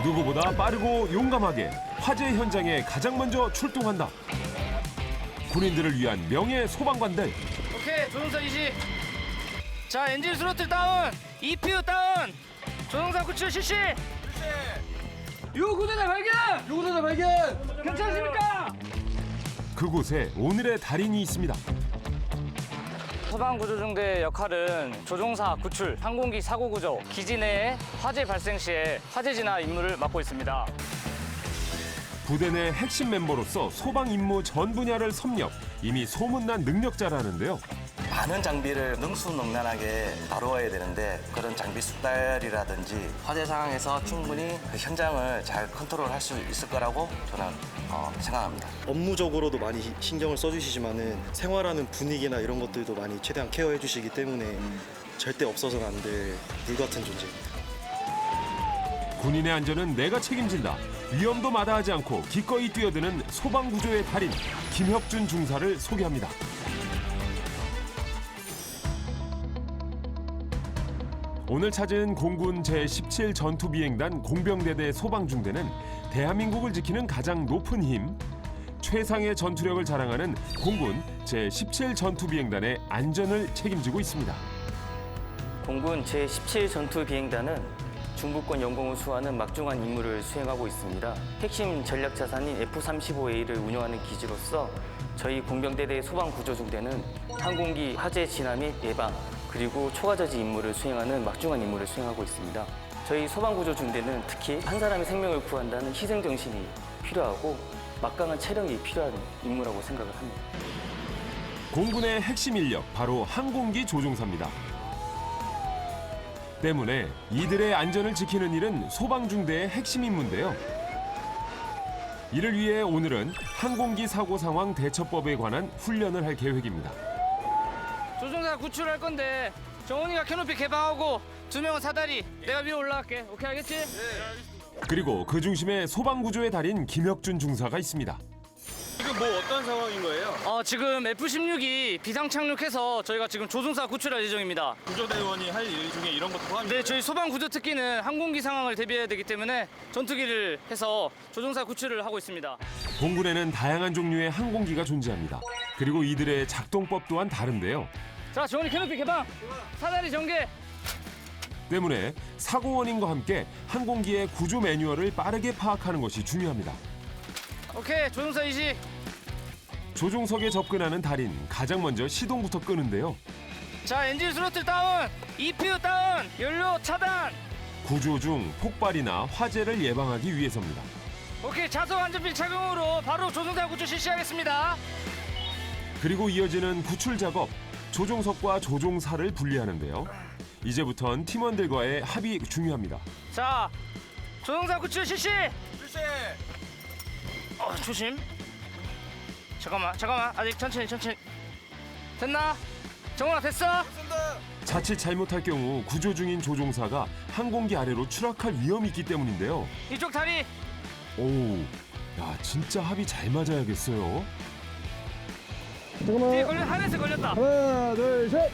누구보다 빠르고 용감하게 화재 현장에 가장 먼저 출동한다. 군인들을 위한 명예 소방관들. 오케이, 조종사 이시. 자, 엔진 스로틀 다운, EPU 다운. 조종사 구출 실시. 유구조대 발견. 유구조대 발견. 괜찮으십니까? 그곳에 오늘의 달인이 있습니다. 소방구조중대 역할은 조종사 구출, 항공기 사고 구조, 기지 내에 화재 발생 시에 화재 진화 임무를 맡고 있습니다. 부대 내 핵심 멤버로서 소방 임무 전 분야를 섭렵. 이미 소문난 능력자라는데요. 많은 장비를 능수능란하게 다루어야 되는데 그런 장비 숙달이라든지 화재 상황에서 충분히 그 현장을 잘 컨트롤할 수 있을 거라고 저는 생각합니다. 업무적으로도 많이 신경을 써주시지만은 생활하는 분위기나 이런 것들도 많이 최대한 케어해 주시기 때문에 절대 없어서는 안 될 불같은 존재입니다. 군인의 안전은 내가 책임진다. 위험도 마다하지 않고 기꺼이 뛰어드는 소방구조의 달인 김혁준 중사를 소개합니다. 오늘 찾은 공군 제17 전투비행단 공병대대 소방중대는 대한민국을 지키는 가장 높은 힘, 최상의 전투력을 자랑하는 공군 제17 전투비행단의 안전을 책임지고 있습니다. 공군 제17 전투비행단은 중부권 영공을 수호하는 막중한 임무를 수행하고 있습니다. 핵심 전략 자산인 F-35A를 운영하는 기지로서 저희 공병대대 소방구조중대는 항공기 화재 진화 및 예방, 그리고 초과저지 임무를 수행하는 막중한 임무를 수행하고 있습니다. 저희 소방구조중대는 특히 한 사람의 생명을 구한다는 희생정신이 필요하고 막강한 체력이 필요한 임무라고 생각을 합니다. 공군의 핵심 인력 바로 항공기 조종사입니다. 때문에 이들의 안전을 지키는 일은 소방중대의 핵심 임무인데요. 이를 위해 오늘은 항공기 사고 상황 대처법에 관한 훈련을 할 계획입니다. 조종사 구출할 건데 정훈이가 캐노피 개방하고 2명은 사다리. 내가 위로 올라갈게. 오케이, 알겠지? 그리고 그 중심에 소방구조의 달인 김혁준 중사가 있습니다. 지금 뭐 어떤 상황인 거예요? 지금 F-16이 비상 착륙해서 저희가 지금 조종사 구출할 예정입니다. 구조대원이 할 일 중에 이런 것도 포함이 네, 저희 소방구조특기는 항공기 상황을 대비해야 되기 때문에 전투기를 해서 조종사 구출을 하고 있습니다. 공군에는 다양한 종류의 항공기가 존재합니다. 그리고 이들의 작동법 또한 다른데요. 자, 정훈이 캐노피 개방. 사다리 전개. 때문에 사고 원인과 함께 항공기의 구조 매뉴얼을 빠르게 파악하는 것이 중요합니다. 오케이, 조종사 이시. 조종석에 접근하는 달인, 가장 먼저 시동부터 끄는데요. 자, 엔진 스로틀 다운, EPU 다운, 연료 차단. 구조 중 폭발이나 화재를 예방하기 위해서입니다. 오케이, 자석 안전핀 착용으로 바로 조종사 구출 실시하겠습니다. 그리고 이어지는 구출 작업, 조종석과 조종사를 분리하는데요. 이제부턴 팀원들과의 합이 중요합니다. 자, 조종사 구출 실시. 조심. 잠깐만. 아직 천천히. 됐나? 정훈아, 됐어? 자칫 잘못할 경우 구조 중인 조종사가 항공기 아래로 추락할 위험이 있기 때문인데요. 이쪽 다리. 오, 야 진짜 합이 잘 맞아야겠어요. 뒤에 걸려, 하늘색 걸렸다. 하나, 둘, 셋.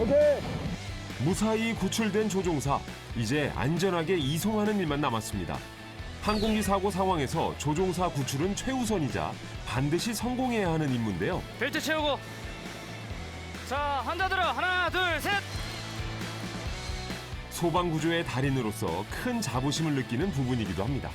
오케이. 무사히 구출된 조종사, 이제 안전하게 이송하는 일만 남았습니다. 항공기 사고 상황에서 조종사 구출은 최우선이자 반드시 성공해야 하는 임무인데요. 벨트 채우고. 자, 환자 들어. 하나, 둘, 셋. 소방구조의 달인으로서 큰 자부심을 느끼는 부분이기도 합니다.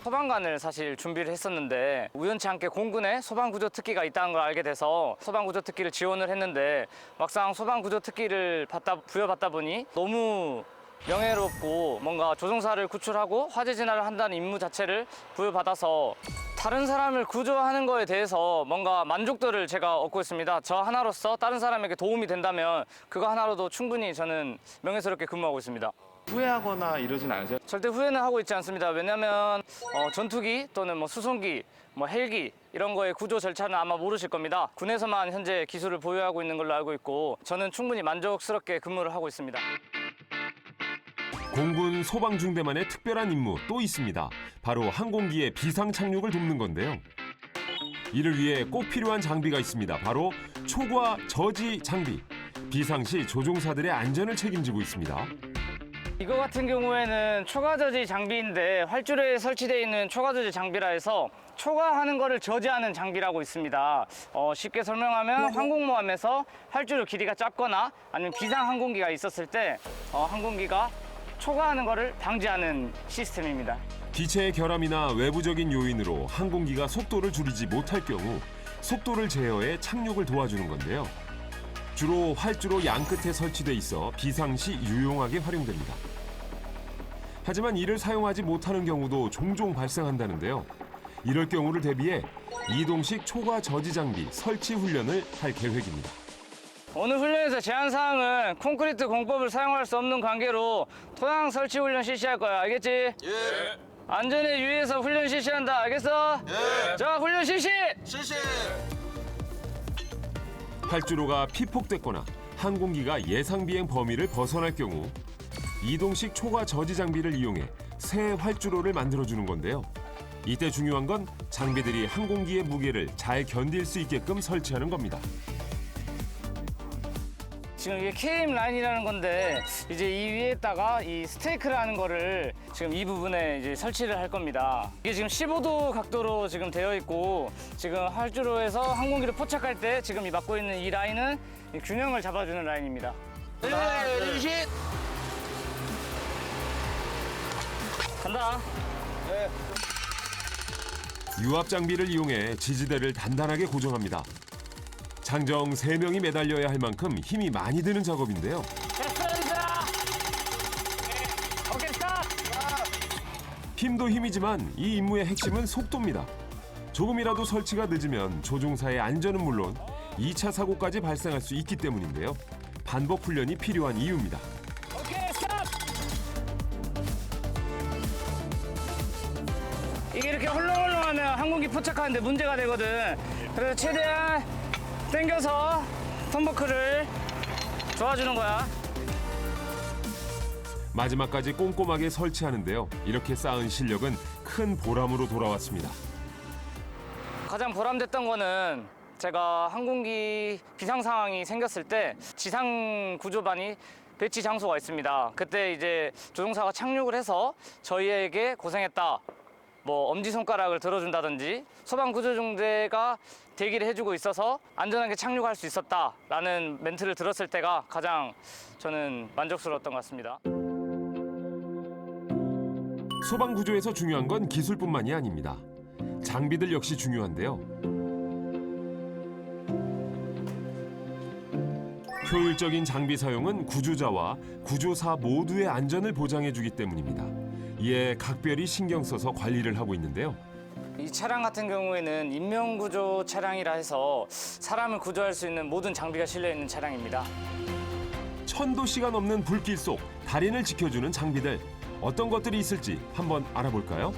소방관을 사실 준비를 했었는데 우연치 않게 공군에 소방구조특기가 있다는 걸 알게 돼서 소방구조특기를 지원을 했는데 막상 소방구조특기를 부여받다 보니 너무 명예롭고 뭔가 조종사를 구출하고 화재 진화를 한다는 임무 자체를 부여받아서 다른 사람을 구조하는 거에 대해서 뭔가 만족도를 제가 얻고 있습니다. 저 하나로서 다른 사람에게 도움이 된다면 그거 하나로도 충분히 저는 명예스럽게 근무하고 있습니다. 후회하거나 이러진 않으세요? 절대 후회는 하고 있지 않습니다. 왜냐하면 전투기 또는 뭐 수송기, 뭐 헬기 이런 거의 구조 절차는 아마 모르실 겁니다. 군에서만 현재 기술을 보유하고 있는 걸로 알고 있고 저는 충분히 만족스럽게 근무를 하고 있습니다. 공군 소방중대만의 특별한 임무 또 있습니다. 바로 항공기의 비상 착륙을 돕는 건데요. 이를 위해 꼭 필요한 장비가 있습니다. 바로 초과 저지 장비. 비상시 조종사들의 안전을 책임지고 있습니다. 이거 같은 경우에는 초과저지 장비인데 활주로에 설치되어 있는 초과저지 장비라 해서 초과하는 거를 저지하는 장비라고 있습니다. 쉽게 설명하면 항공모함에서 활주로 길이가 짧거나 아니면 비상 항공기가 있었을 때 항공기가 초과하는 거를 방지하는 시스템입니다. 기체의 결함이나 외부적인 요인으로 항공기가 속도를 줄이지 못할 경우 속도를 제어해 착륙을 도와주는 건데요. 주로 활주로 양끝에 설치돼 있어 비상시 유용하게 활용됩니다. 하지만 이를 사용하지 못하는 경우도 종종 발생한다는데요. 이럴 경우를 대비해 이동식 초과 저지 장비 설치 훈련을 할 계획입니다. 오늘 훈련에서 제한사항은 콘크리트 공법을 사용할 수 없는 관계로 토양 설치 훈련 실시할 거야. 알겠지? 예. 안전에 유의해서 훈련 실시한다. 알겠어? 예. 자, 훈련 실시! 활주로가 피폭됐거나 항공기가 예상 비행 범위를 벗어날 경우 이동식 초과 저지 장비를 이용해 새 활주로를 만들어주는 건데요. 이때 중요한 건 장비들이 항공기의 무게를 잘 견딜 수 있게끔 설치하는 겁니다. 지금 이게 KM 라인이라는 건데 이제 이 위에다가 이 스테이크라는 거를 지금 이 부분에 이제 설치를 할 겁니다. 이게 지금 15도 각도로 지금 되어 있고 지금 활주로에서 항공기를 포착할 때 지금 이 막고 있는 이 라인은 이 균형을 잡아주는 라인입니다. 간다. 유압 장비를 이용해 지지대를 단단하게 고정합니다. 장정 3명이 매달려야 할 만큼 힘이 많이 드는 작업인데요. 됐습니다. 오케이, 스탑. 힘도 힘이지만 이 임무의 핵심은 속도입니다. 조금이라도 설치가 늦으면 조종사의 안전은 물론 2차 사고까지 발생할 수 있기 때문인데요. 반복 훈련이 필요한 이유입니다. 오케이, 스탑. 이게 이렇게 헐렁헐렁하면 항공기 포착하는데 문제가 되거든. 그래서 최대한 당겨서 턴버클을 도와주는 거야. 마지막까지 꼼꼼하게 설치하는데요. 이렇게 쌓은 실력은 큰 보람으로 돌아왔습니다. 가장 보람됐던 거는 제가 항공기 비상 상황이 생겼을 때 지상 구조반이 배치 장소가 있습니다. 그때 이제 조종사가 착륙을 해서 저희에게 고생했다, 뭐 엄지손가락을 들어준다든지 소방구조중대가 대기를 해주고 있어서 안전하게 착륙할 수 있었다라는 멘트를 들었을 때가 가장 저는 만족스러웠던 것 같습니다. 소방구조에서 중요한 건 기술뿐만이 아닙니다. 장비들 역시 중요한데요. 효율적인 장비 사용은 구조자와 구조사 모두의 안전을 보장해주기 때문입니다. 이에 각별히 신경 써서 관리를 하고 있는데요. 이 차량 같은 경우에는 인명구조 차량이라 해서 사람을 구조할 수 있는 모든 장비가 실려있는 차량입니다. 1000도씨가 넘는 불길 속 달인을 지켜주는 장비들, 어떤 것들이 있을지 한번 알아볼까요?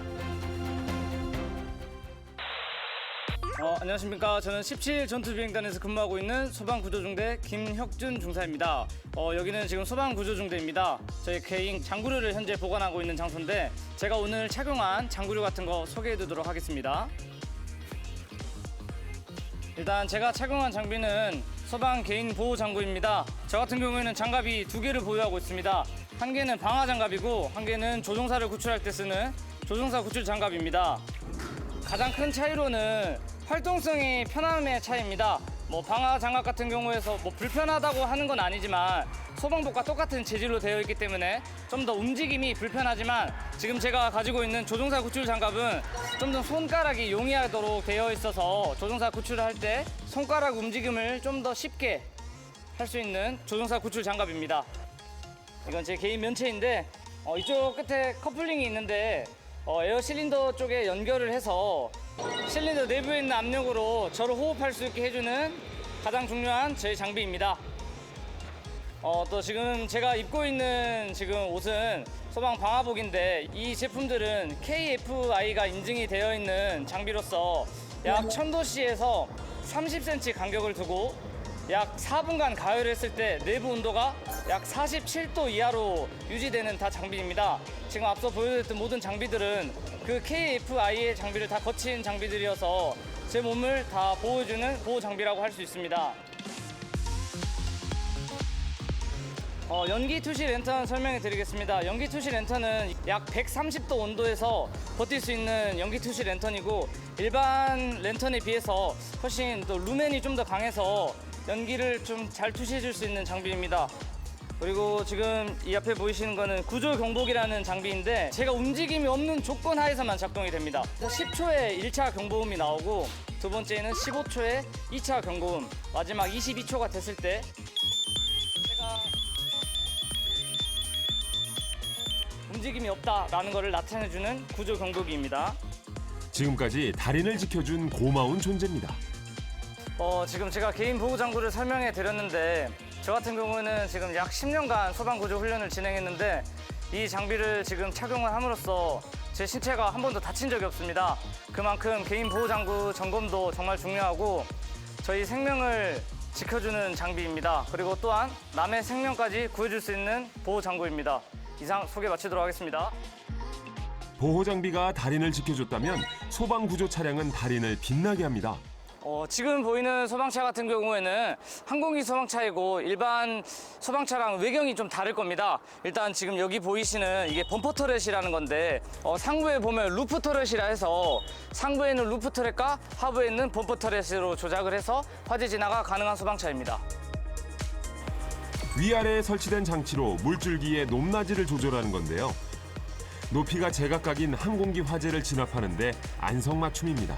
안녕하십니까. 저는 17 전투비행단에서 근무하고 있는 소방구조중대 김혁준 중사입니다. 여기는 지금 소방구조중대입니다. 저희 개인 장구류를 현재 보관하고 있는 장소인데 제가 오늘 착용한 장구류 같은 거 소개해 드리도록 하겠습니다. 일단 제가 착용한 장비는 소방 개인 보호 장구입니다. 저 같은 경우에는 장갑이 2개를 보유하고 있습니다. 한 개는 방화 장갑이고 한 개는 조종사를 구출할 때 쓰는 조종사 구출 장갑입니다. 가장 큰 차이로는 활동성이 편함의 차이입니다. 뭐 방화 장갑 같은 경우에서 뭐 불편하다고 하는 건 아니지만 소방복과 똑같은 재질로 되어 있기 때문에 좀 더 움직임이 불편하지만 지금 제가 가지고 있는 조종사 구출 장갑은 좀 더 손가락이 용이하도록 되어 있어서 조종사 구출을 할 때 손가락 움직임을 좀 더 쉽게 할 수 있는 조종사 구출 장갑입니다. 이건 제 개인 면체인데 이쪽 끝에 커플링이 있는데 에어 실린더 쪽에 연결을 해서 실린더 내부에 있는 압력으로 저를 호흡할 수 있게 해주는 가장 중요한 제 장비입니다. 또 지금 제가 입고 있는 지금 옷은 소방 방화복인데 이 제품들은 KFI가 인증이 되어 있는 장비로서 약 1000도씨에서 30cm 간격을 두고 약 4분간 가열을 했을 때 내부 온도가 약 47도 이하로 유지되는 다 장비입니다. 지금 앞서 보여드렸던 모든 장비들은 그 KFI의 장비를 다 거친 장비들이어서 제 몸을 다 보호해주는 보호 장비라고 할 수 있습니다. 연기 투시 랜턴 설명해 드리겠습니다. 연기 투시 랜턴은 약 130도 온도에서 버틸 수 있는 연기 투시 랜턴이고 일반 랜턴에 비해서 훨씬 또 루멘이 좀 더 강해서 연기를 좀 잘 투시해 줄 수 있는 장비입니다. 그리고 지금 이 앞에 보이시는 거는 구조 경보기라는 장비인데 제가 움직임이 없는 조건 하에서만 작동이 됩니다. 10초에 1차 경보음이 나오고 두 번째는 15초에 2차 경고음, 마지막 22초가 됐을 때 제가 움직임이 없다라는 것을 나타내주는 구조 경보기입니다. 지금까지 달인을 지켜준 고마운 존재입니다. 지금 제가 개인 보호 장구를 설명해 드렸는데 저 같은 경우에는 지금 약 10년간 소방구조 훈련을 진행했는데 이 장비를 지금 착용을 함으로써 제 신체가 한 번도 다친 적이 없습니다. 그만큼 개인 보호 장구 점검도 정말 중요하고 저희 생명을 지켜주는 장비입니다. 그리고 또한 남의 생명까지 구해줄 수 있는 보호 장구입니다. 이상 소개 마치도록 하겠습니다. 보호 장비가 달인을 지켜줬다면 소방구조 차량은 달인을 빛나게 합니다. 지금 보이는 소방차 같은 경우에는 항공기 소방차이고 일반 소방차랑 외경이 좀 다를 겁니다. 일단 지금 여기 보이시는 이게 범퍼 터렛이라는 건데 상부에 보면 루프 터렛이라 해서 상부에 있는 루프 터렛과 하부에 있는 범퍼 터렛으로 조작을 해서 화재 진화가 가능한 소방차입니다. 위아래에 설치된 장치로 물줄기의 높낮이를 조절하는 건데요. 높이가 제각각인 항공기 화재를 진압하는데 안성맞춤입니다.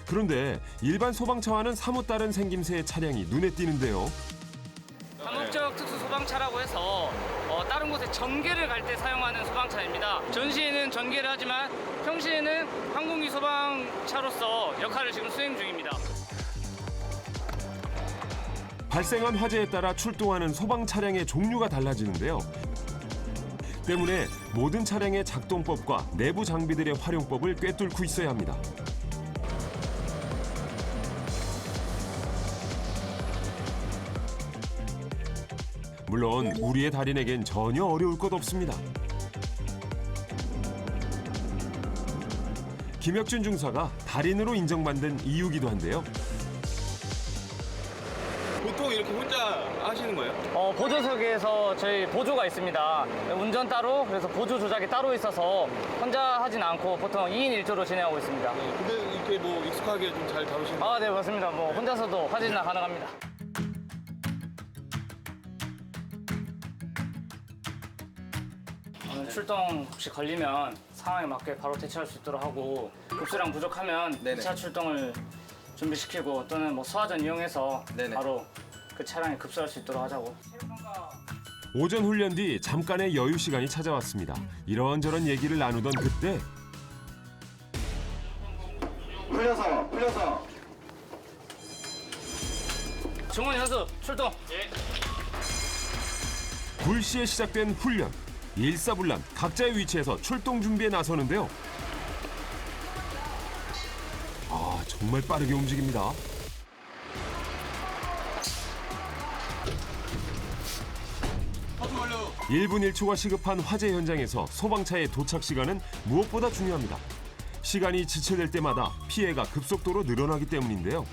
그런데 일반 소방차와는 사뭇 다른 생김새의 차량이 눈에 띄는데요. 다목적 특수 소방차라고 해서 다른 곳에 전개를 갈 때 사용하는 소방차입니다. 전시에는 전개를 하지만 평시에는 항공기 소방차로서 역할을 지금 수행 중입니다. 발생한 화재에 따라 출동하는 소방 차량의 종류가 달라지는데요. 때문에 모든 차량의 작동법과 내부 장비들의 활용법을 꿰뚫고 있어야 합니다. 물론 우리의 달인에겐 전혀 어려울 것 없습니다. 김혁준 중사가 달인으로 인정받는 이유기도 한데요. 보통 이렇게 혼자 하시는 거예요? 보조석에서 저희 보조가 있습니다. 운전 따로, 그래서 보조 조작이 따로 있어서 혼자 하진 않고 보통 2인 1조로 진행하고 있습니다. 근데 이렇게 뭐 익숙하게 좀 잘 다루시는 거예요? 네, 맞습니다. 혼자서도 화재 진화 가능합니다. 출동 혹시 걸리면 상황에 맞게 바로 대처할 수 있도록 하고 급수량 부족하면 2차 출동을 준비시키고 또는 소화전 이용해서 바로 그 차량에 급수할 수 있도록 하자고. 오전 훈련 뒤 잠깐의 여유 시간이 찾아왔습니다. 이런저런 얘기를 나누던 그때 풀려서. 정원이 선수 출동. 불시에 시작된 훈련. 일사불란 각자의 위치에서 출동 준비에 나서는데요. 정말 빠르게 움직입니다. 완료. 1분 1초가 시급한 화재 현장에서 소방차의 도착 시간은 무엇보다 중요합니다. 시간이 지체될 때마다 피해가 급속도로 늘어나기 때문인데요.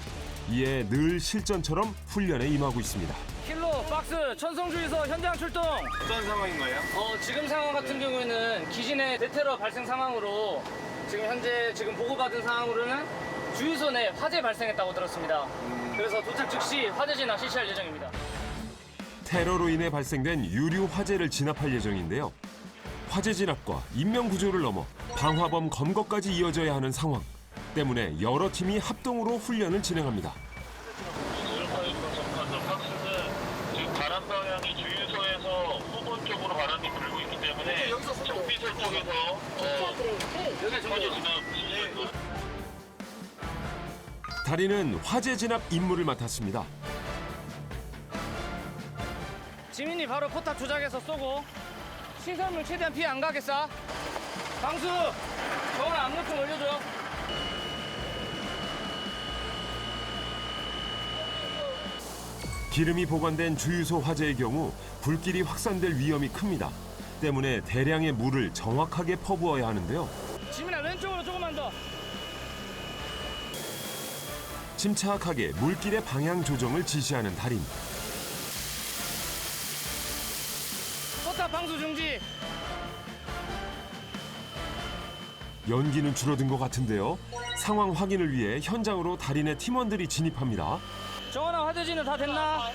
이에 늘 실전처럼 훈련에 임하고 있습니다. 킬로 박스 천성주의소 현장 출동. 어떤 상황인 거예요? 지금 상황 같은 경우에는 기진의 대테러 발생 상황으로 지금 현재 보고받은 상황으로는 주유소 내 화재 발생했다고 들었습니다. 그래서 도착 즉시 화재 진화 실시할 예정입니다. 테러로 인해 발생된 유류 화재를 진압할 예정인데요. 화재 진압과 인명 구조를 넘어 방화범 검거까지 이어져야 하는 상황 때문에 여러 팀이 합동으로 훈련을 진행합니다. 지금 바람 방향이 주유소에서 후본 쪽으로 바람이 불고 있기 때문에 정비소 쪽에서 화재 진압. 달인은 화재 진압 임무를 맡았습니다. 지민이 바로 포탑 조작해서 쏘고 시설물 최대한 피해 안 가게 쏴. 방수 저건 압력 좀 올려줘. 기름이 보관된 주유소 화재의 경우 불길이 확산될 위험이 큽니다. 때문에 대량의 물을 정확하게 퍼부어야 하는데요. 지민아 왼쪽으로 조금만 더. 침착하게 물길의 방향 조정을 지시하는 달인. 포탑 방수 중지. 연기는 줄어든 것 같은데요. 상황 확인을 위해 현장으로 달인의 팀원들이 진입합니다. 정원아, 화재진은 다 됐나?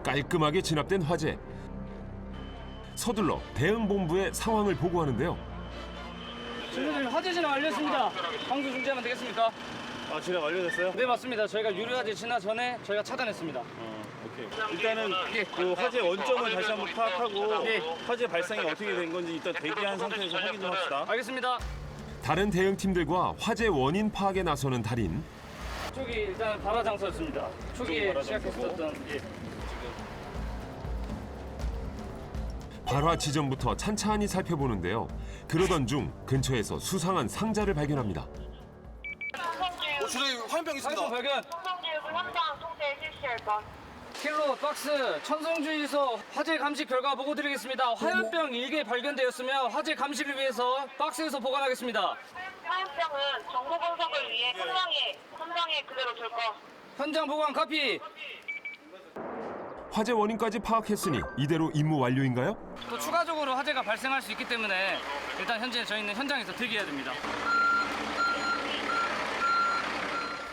깔끔하게 진압된 화재. 서둘러 대응본부에 상황을 보고하는데요. 지금 화재진은 완료했습니다. 방수 중지하면 되겠습니까? 아, 진행 완료됐어요? 네, 맞습니다. 저희가 유료화재 진화 전에 저희가 차단했습니다. 오케이. 일단은 그 화재 원점을 다시 한번 파악하고 화재 발생이 어떻게 된 건지 일단 대기한 상태에서 확인 좀 합시다. 알겠습니다. 다른 대응팀들과 화재 원인 파악에 나서는 달인. 쪽이 일단 발화 장소였습니다. 초기에 시작했었던. 예. 발화 지점부터 찬찬히 살펴보는데요. 그러던 중 근처에서 수상한 상자를 발견합니다. 주장님 화염병 상품 발견. 킬로 박스 천성주의소 화재 감식 결과 보고 드리겠습니다. 화염병 1개 발견되었으며 화재 감식을 위해서 박스에서 보관하겠습니다. 화염병은 정보 분석을 위해 현장에 그대로 둘 거. 현장 보관 카피. 화재 원인까지 파악했으니 이대로 임무 완료인가요? 또 추가적으로 화재가 발생할 수 있기 때문에 일단 현재 저희는 현장에서 대기해야 됩니다.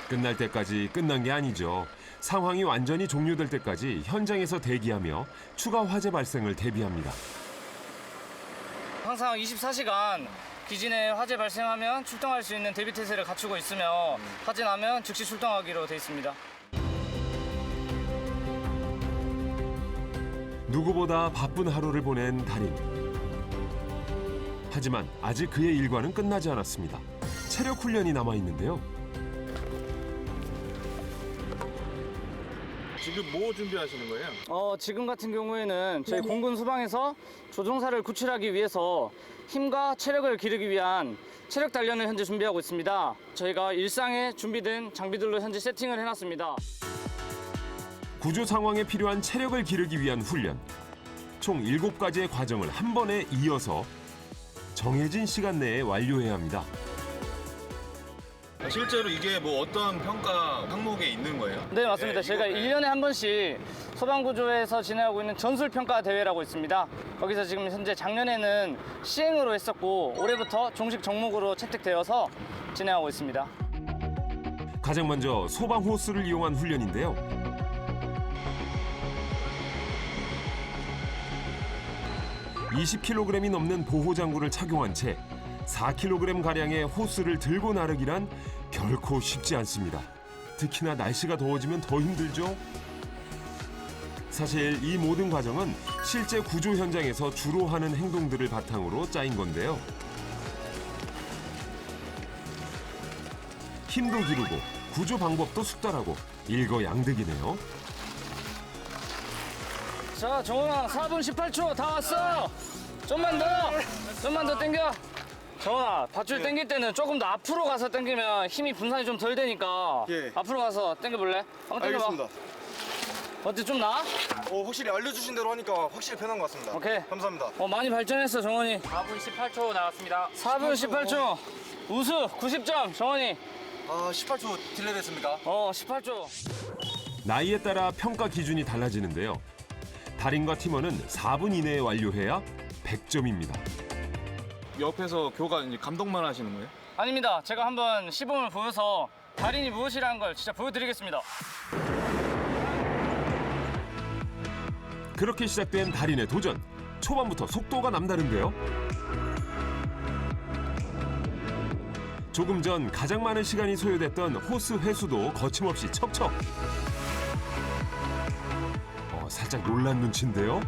끝날 때까지 끝난 게 아니죠. 상황이 완전히 종료될 때까지 현장에서 대기하며 추가 화재 발생을 대비합니다. 항상 24시간 기지 내 화재 발생하면 출동할 수 있는 대비 태세를 갖추고 있으며 화재 나면 즉시 출동하기로 돼 있습니다. 누구보다 바쁜 하루를 보낸 달인. 하지만 아직 그의 일과는 끝나지 않았습니다. 체력 훈련이 남아 있는데요. 지금 뭐 준비하시는 거예요? 지금 같은 경우에는 저희 공군 수방에서 조종사를 구출하기 위해서 힘과 체력을 기르기 위한 체력 단련을 현재 준비하고 있습니다. 저희가 일상에 준비된 장비들로 현재 세팅을 해놨습니다. 구조 상황에 필요한 체력을 기르기 위한 훈련. 총 7가지의 과정을 한 번에 이어서 정해진 시간 내에 완료해야 합니다. 실제로 이게 뭐 어떤 평가 항목에 있는 거예요? 네, 맞습니다. 저희가 1년에 한 번씩 소방구조에서 진행하고 있는 전술평가 대회라고 있습니다. 거기서 지금 현재 작년에는 시행으로 했었고 올해부터 정식 종목으로 채택되어서 진행하고 있습니다. 가장 먼저 소방 호스를 이용한 훈련인데요. (20kg이) 넘는 보호장구를 착용한 채 4kg 가량의 호스를 들고 나르기란 결코 쉽지 않습니다. 특히나 날씨가 더워지면 더 힘들죠. 사실 이 모든 과정은 실제 구조 현장에서 주로 하는 행동들을 바탕으로 짜인 건데요. 힘도 기르고 구조 방법도 숙달하고 일거양득이네요. 자, 정원아, 4분 18초 다 왔어. 좀만 더 당겨. 정원아, 밧줄 당길 때는 조금 더 앞으로 가서 당기면 힘이 분산이 좀 덜 되니까 앞으로 가서 당겨볼래? 한번 당겨봐. 알겠습니다. 어때, 좀 나아? 확실히 알려주신 대로 하니까 확실히 편한 것 같습니다. 오케이. 감사합니다. 많이 발전했어, 정원이. 4분 18초 나왔습니다. 4분 18초. 우수 90점, 정원이. 18초 딜레이 됐습니까? 18초. 나이에 따라 평가 기준이 달라지는데요. 달인과 팀원은 4분 이내에 완료해야 100점입니다. 옆에서 교관 이제 감독만 하시는 거예요? 아닙니다. 제가 한번 시범을 보여서 달인이 무엇이라는 걸 진짜 보여드리겠습니다. 그렇게 시작된 달인의 도전. 초반부터 속도가 남다른데요. 조금 전 가장 많은 시간이 소요됐던 호스 회수도 거침없이 척척. 살짝 놀란 눈치인데요.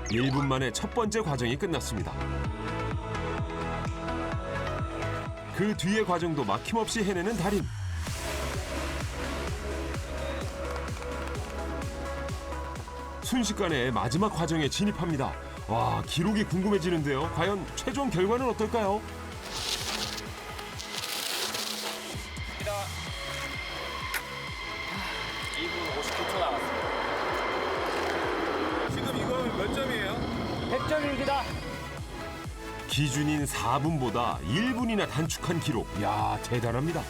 1분 만에 첫 번째 과정이 끝났습니다. 그 뒤의 과정도 막힘없이 해내는 달인. 순식간에 마지막 과정에 진입합니다. 와, 기록이 궁금해지는데요. 과연 최종 결과는 어떨까요? 2분 59초 나왔습니다. 지금 이거 몇 점이에요? 100점입니다. 기준인 4분보다 1분이나 단축한 기록. 야, 대단합니다.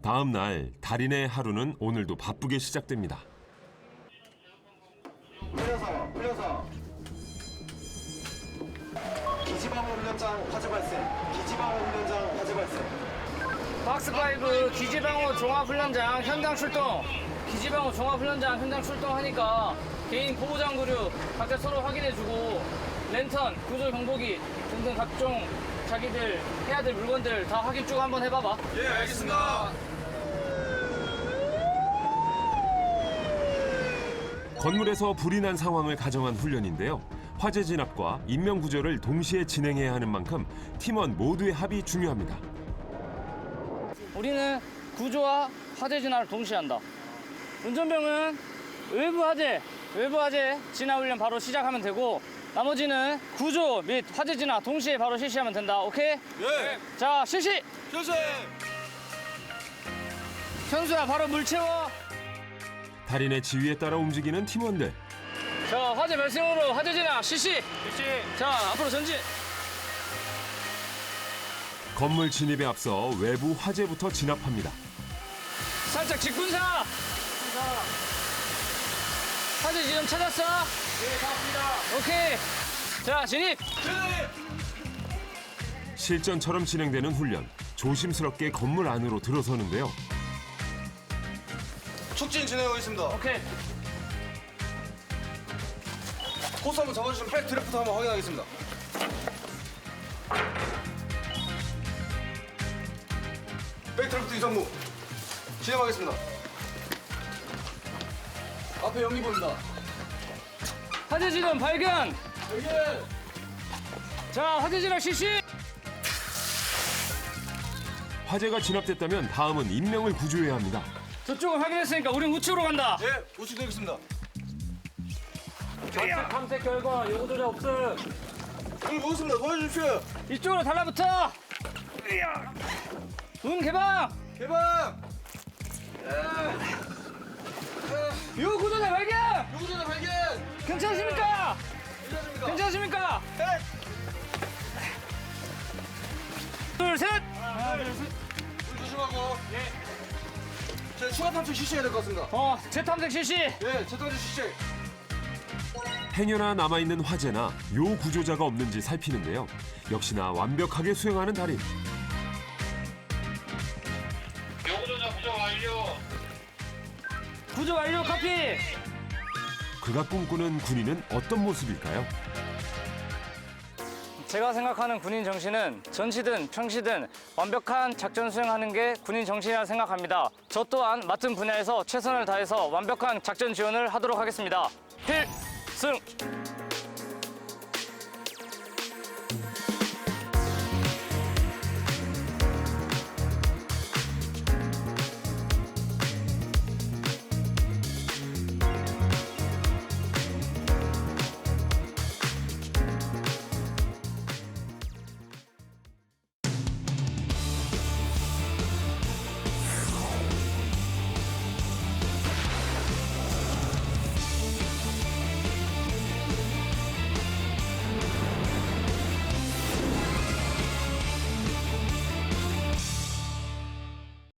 다음 날 달인의 하루는 오늘도 바쁘게 시작됩니다. 훈련상. 기지방어 훈련장 화재 발생. 기지방어 훈련장 화재 발생. 박스5 기지방어 종합훈련장 현장 출동. 기지방어 종합훈련장 현장 출동하니까 개인 보호장구류 각자 서로 확인해주고 랜턴, 구조 경보기 등등 각종 자기들 해야 될 물건들 다 확인 쭉 한번 해봐봐. 예, 알겠습니다. 건물에서 불이 난 상황을 가정한 훈련인데요. 화재 진압과 인명 구조를 동시에 진행해야 하는 만큼 팀원 모두의 합이 중요합니다. 우리는 구조와 화재 진압을 동시에 한다. 운전병은 외부 화재 진압 훈련 바로 시작하면 되고 나머지는 구조 및 화재 진압 동시에 바로 실시하면 된다. 오케이? 예. 자, 실시! 실시. 현수야, 바로 물 채워. 달인의 지휘에 따라 움직이는 팀원들. 자, 화재 발생으로 화재 진압 실시! 자, 앞으로 전진! 건물 진입에 앞서 외부 화재부터 진압합니다. 살짝 직분사! 화재 지점 찾았어? 네, 잡았습니다. 오케이! 자, 진입! 실전처럼 진행되는 훈련. 조심스럽게 건물 안으로 들어서는데요. 촉진 진행하겠습니다. 오케이. 코스 한번 잡아주시면 백 드래프트 한번 확인하겠습니다. 백 드래프트 이상무 진행하겠습니다. 앞에 연기 보입니다. 화재 지점 발견! 자, 화재 진압 실시! 화재가 진압됐다면 다음은 인명을 구조해야 합니다. 저쪽을 확인했으니까 우린 우측으로 간다. 예, 우측되겠습니다. 탐색 결과 요구 조작 없음. 오늘 보겠습니다. 도와주십시오. 이쪽으로 달라붙어. 눈 개방. 개방. 요 구조대 발견. 요구전화 발견. 괜찮으십니까? 괜찮습니까? 괜찮으십니까? 둘, 셋. 물 조심하고. 예. 저희 추가 탐색 실시해야 될 것 같습니다. 재탐색 실시. 예, 재탐색 실시. 행여나 남아있는 화재나 요 구조자가 없는지 살피는데요. 역시나 완벽하게 수행하는 달인. 요구조작 부정 완료. 구조 완료 카피. 그가 꿈꾸는 군인은 어떤 모습일까요? 제가 생각하는 군인 정신은 전시든 평시든 완벽한 작전 수행하는 게 군인 정신이라 생각합니다. 저 또한 맡은 분야에서 최선을 다해서 완벽한 작전 지원을 하도록 하겠습니다. 필승!